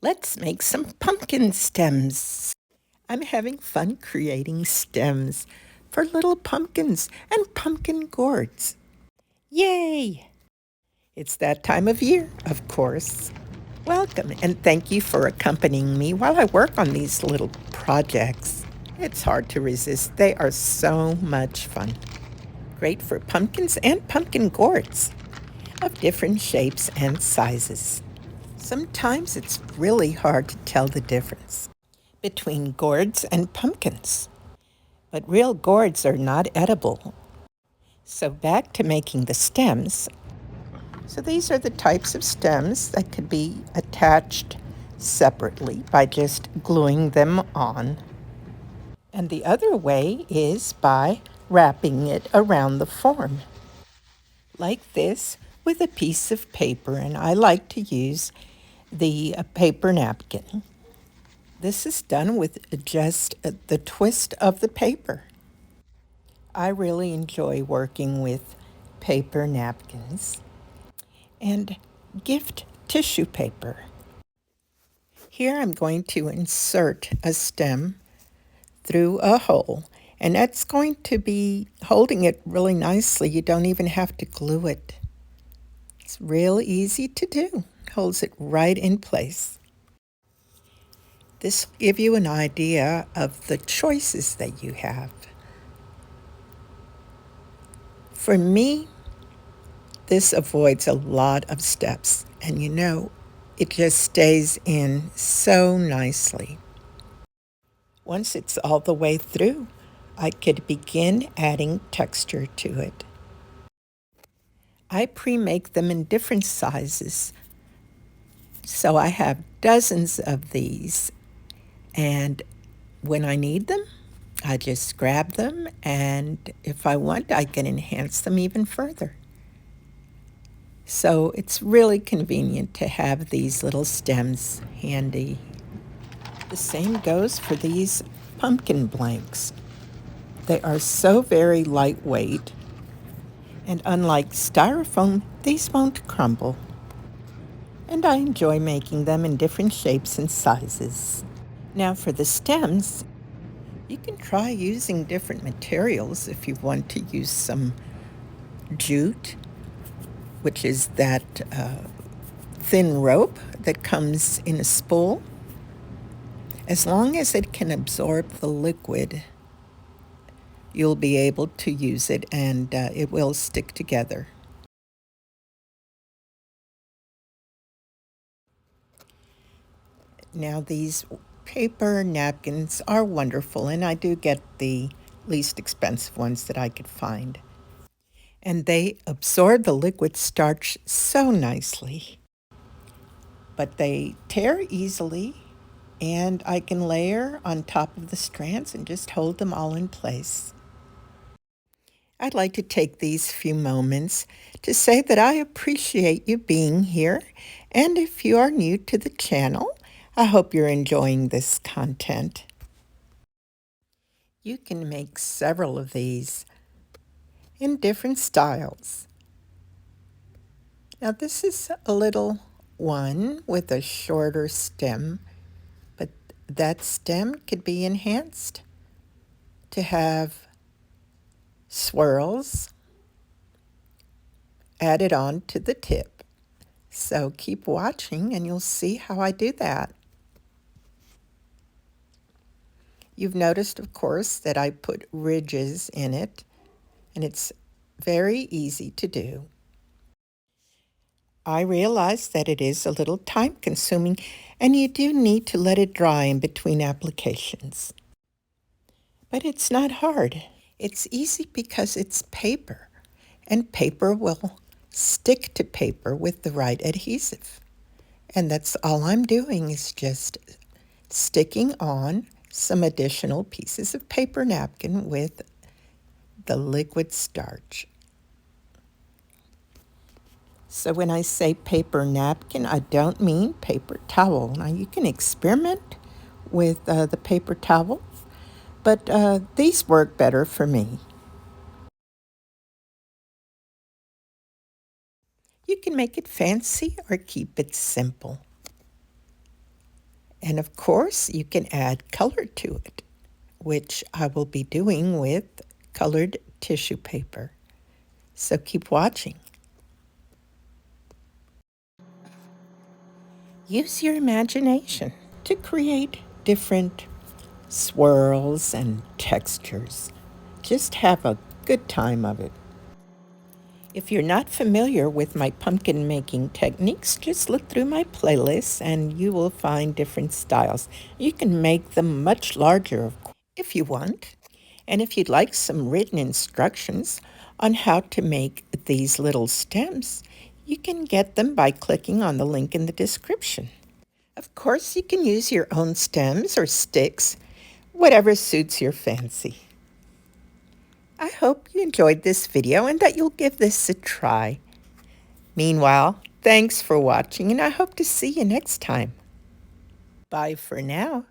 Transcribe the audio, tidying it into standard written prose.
Let's make some pumpkin stems. I'm having fun creating stems for little pumpkins and pumpkin gourds. Yay! It's that time of year, of course. Welcome and thank you for accompanying me while I work on these little projects. It's hard to resist. They are so much fun. Great for pumpkins and pumpkin gourds of different shapes and sizes. Sometimes it's really hard to tell the difference between gourds and pumpkins, but real gourds are not edible. So back to making the stems. So these are the types of stems that could be attached separately by just gluing them on. And the other way is by wrapping it around the form, like this, with a piece of paper. And I like to use the paper napkin. This is done with just the twist of the paper. I really enjoy working with paper napkins and gift tissue paper. Here I'm going to insert a stem through a hole, and that's going to be holding it really nicely. You don't even have to glue it. It's real easy to do. Holds it right in place. This will give you an idea of the choices that you have. For me, this avoids a lot of steps, and it just stays in so nicely. Once it's all the way through, I could begin adding texture to it. I pre-make them in different sizes, so I have dozens of these, and when I need them, I just grab them, and if I want, I can enhance them even further. So it's really convenient to have these little stems handy. The same goes for these pumpkin blanks. They are so very lightweight, and unlike styrofoam, these won't crumble. And I enjoy making them in different shapes and sizes. Now for the stems, you can try using different materials if you want to use some jute, which is that thin rope that comes in a spool. As long as it can absorb the liquid, you'll be able to use it and it will stick together. Now these paper napkins are wonderful, and I do get the least expensive ones that I could find. And they absorb the liquid starch so nicely. But they tear easily, and I can layer on top of the strands and just hold them all in place. I'd like to take these few moments to say that I appreciate you being here, and if you are new to the channel, I hope you're enjoying this content. You can make several of these in different styles. Now this is a little one with a shorter stem, but that stem could be enhanced to have swirls added on to the tip. So keep watching and you'll see how I do that. You've noticed, of course, that I put ridges in it, and it's very easy to do. I realize that it is a little time consuming, and you do need to let it dry in between applications. But it's not hard. It's easy because it's paper, and paper will stick to paper with the right adhesive. And that's all I'm doing is just sticking on some additional pieces of paper napkin with the liquid starch. So when I say paper napkin, I don't mean paper towel. Now you can experiment with the paper towel, but these work better for me. You can make it fancy or keep it simple. And of course, you can add color to it, which I will be doing with colored tissue paper. So keep watching. Use your imagination to create different swirls and textures. Just have a good time of it. If you're not familiar with my pumpkin making techniques, just look through my playlists and you will find different styles. You can make them much larger, of course, if you want. And if you'd like some written instructions on how to make these little stems, you can get them by clicking on the link in the description. Of course, you can use your own stems or sticks, whatever suits your fancy. I hope you enjoyed this video and that you'll give this a try. Meanwhile, thanks for watching and I hope to see you next time. Bye for now.